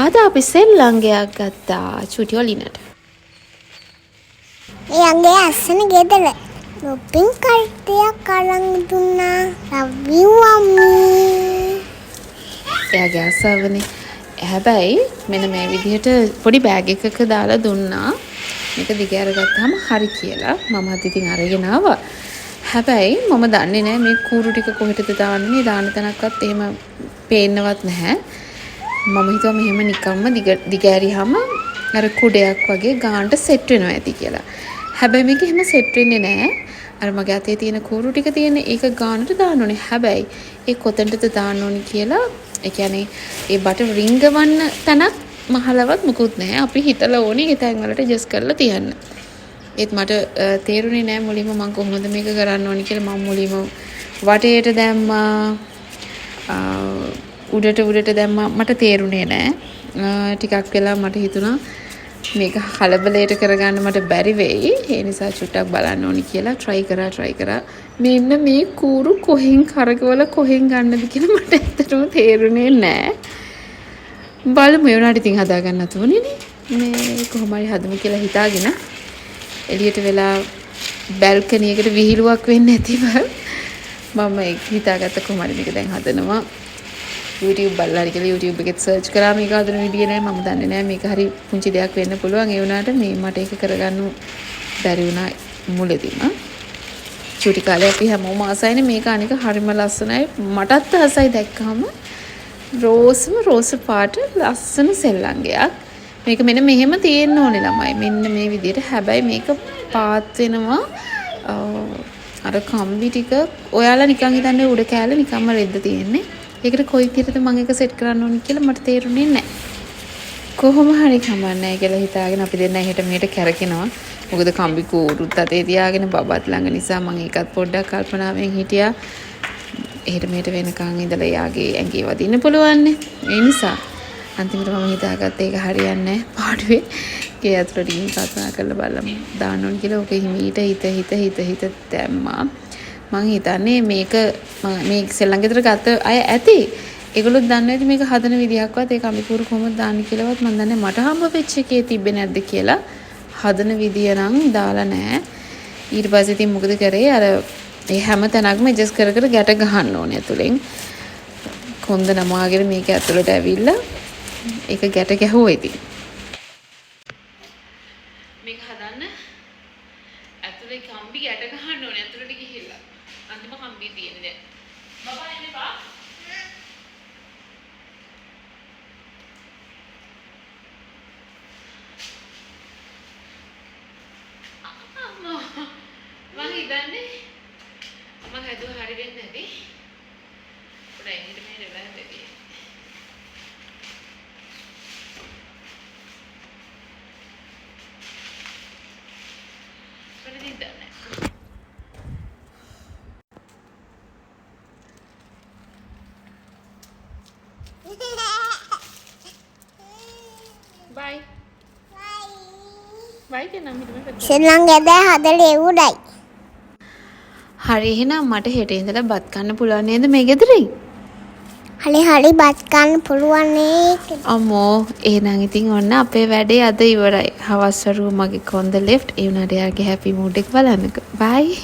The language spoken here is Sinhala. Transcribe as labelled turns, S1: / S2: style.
S1: අද අපි සෙල්ලංගයක් ගත්තා චුටි ඔලිනට.
S2: එයාගේ අස්සන ගෙදර ලොපින් කර්තයක් අරන් දුන්නා. love you අම්මී.
S1: එයාගේ අසවනේ. හැබැයි මෙන්න මේ විදිහට පොඩි බෑග් එකක දාලා දුන්නා. මේක දිග අරගත්තාම හරි කියලා. මමත් ඉතින් අරගෙන ආවා. හැබැයි මම දන්නේ නැහැ මේ කූරු ටික කොහෙටද දාන්නේ. දාන්න තැනක්වත් එහෙම පේන්නවත් නැහැ. මම හිතුවා මෙහෙම නිකම්ම දිග ඇරියාම අර කුඩයක් වගේ ගානට සෙට් වෙනවා ඇති කියලා. හැබැයි මේක එහෙම සෙට් වෙන්නේ නැහැ. අර මගේ අතේ තියෙන කූරු ටික තියෙන ඒක ගානට දාන්න ඕනේ. හැබැයි ඒ කොතනටද දාන්න ඕනේ කියලා ඒ කියන්නේ ඒ බට රිංගවන්න තැනක් මහලවත් මුකුත් නැහැ. අපි හිතලා ඕනේ ඒ තැන් වලට ජස් කරලා තියන්න. ඒත් මට තේරුනේ නැහැ මුලින්ම මම කොහොමද මේක කරන්න ඕනේ කියලා. මම මුලින්ම වටේට දැම්මා. උඩට දැම්මා. මට තේරුනේ නැහැ. ටිකක් වෙලා මට හිතුණා මේක කලබලයට කරගන්න මට බැරි වෙයි. ඒ නිසා චුට්ටක් බලන්න ඕනි කියලා try කරා. මෙන්න මේ කූරු කොහෙන් කරකවල කොහෙන් ගන්නද කියලා මට ඇත්තටම තේරුනේ නැහැ. බලමු ඒ උනාට ඉතින් හදා ගන්න තුනේ මේ කොහොම හරි හදමු කියලා හිතාගෙන එළියට වෙලා බැල්කනි එකට විහිළුවක් වෙන්නේ නැතිව මම හිතාගත්ත කොහොම හරි මේක දැන් හදනවා. YouTube බලලා කියලා YouTube එකේ සර්ච් කරා මේක හදන විදිය නෑ මම දන්නේ නෑ මේක හරි පුංචි දෙයක් වෙන්න පුළුවන් ඒ වුණාට මේ මට ඒක කරගන්න බැරි වුණා මුලදීම චුටි කාලේ අපි හැමෝම ආසයිනේ මේක අනික හරිම ලස්සනයි මටත් ආසයි දැක්කම රෝස් පාට ලස්සන සෙල්ලංගයක් මේක මෙන්න මෙහෙම තියෙන්න ඕනේ ළමයි මෙන්න මේ විදියට හැබැයි මේක පාත් වෙනවා අර කම්බි ටික ඔයාලා නිකන් හිතන්නේ උඩ කෑල්ල නිකම්ම රෙද්ද තියෙන්නේ ඒකට කොයි විදිහටද මම එක සෙට් කරන්න ඕනේ කියලා මට තේරුනේ නැහැ. කොහොම හරි කමන්නේ නැහැ කියලා හිතාගෙන අපි දෙන්න එහෙට මෙහෙට කැරකෙනවා. මොකද කම්බි කූරුත් අතේ තියාගෙන බබත් ළඟ නිසා මම ඒකත් පොඩ්ඩක් කල්පනාවෙන් හිටියා. එහෙට මෙහෙට වෙනකන් ඉඳලා යාගේ ඇඟේ වදින්න පුළුවන් නේ. ඒ නිසා අන්තිමට මම හිතාගත්ත ඒක හරියන්නේ නැහැ. පාඩුවේ ගේ අතට ගිහින් කල්පනා කරලා බලමු. දාන්න ඕනේ කියලා ඔක හිමීට හිත දැම්මා. මං හිතන්නේ මේක මේ සෙල්ලම් ගෙදර ගත්ත අය ඇති. ඒගොල්ලෝ දන්නේ නැති මේක හදන විදිහක්වත් ඒ කම්බිකූරු කොහොමද දාන්නේ කියලාවත් මන් දන්නේ මට හම්බ වෙච්ච එකේ තිබ්බේ නැද්ද කියලා. හදන විදිය නම් දාලා නැහැ. ඊට පස්සේ ඉතින් මොකද කරේ අර ඒ හැම තැනක්ම ඇඩ්ජස්ට් කර ගැට ගහන්න ඕනේ ඇතුලෙන්. කොන්ද නමාගෙන මේක ඇතුලට ඇවිල්ලා ඒක ගැට ගැහුවා ඉතින්. මේක හදන්න ඇතුලේ කම්බි ගැට ගහන්න ඕනේ ඇතුලට ගිහිල්ලා. අන්තිම කම්බිය තියෙන්නේ දැන්. බබා එන්නේ පා. අම්මා මම හිතන්නේ අම්මා හැදුවා හරි වෙන්නේ නැති. පොඩ්ඩක් එන්න මෙහෙට බෑන්දේ. පොඩ්ඩක් ඉන්න. Bye. Bye කියන්න හිටම
S2: සෙල්ලම් ගෙදර හදලා එවුඩයි.
S1: හරි එහෙනම් මට හෙට ඉඳලා බත් කන්න පුළුවන් නේද මේ ගෙදරින්?
S2: හරි බත් කන්න පුළුවන් නේ.
S1: අම්මෝ එහෙනම් ඉතින් ඔන්න අපේ වැඩේ අද ඉවරයි. හවස් වරුව මගේ කොන්ද ලෙෆ්ට් ඒ උනාට යාගේ හැපි මූඩ් එක බලන්නකෝ. bye.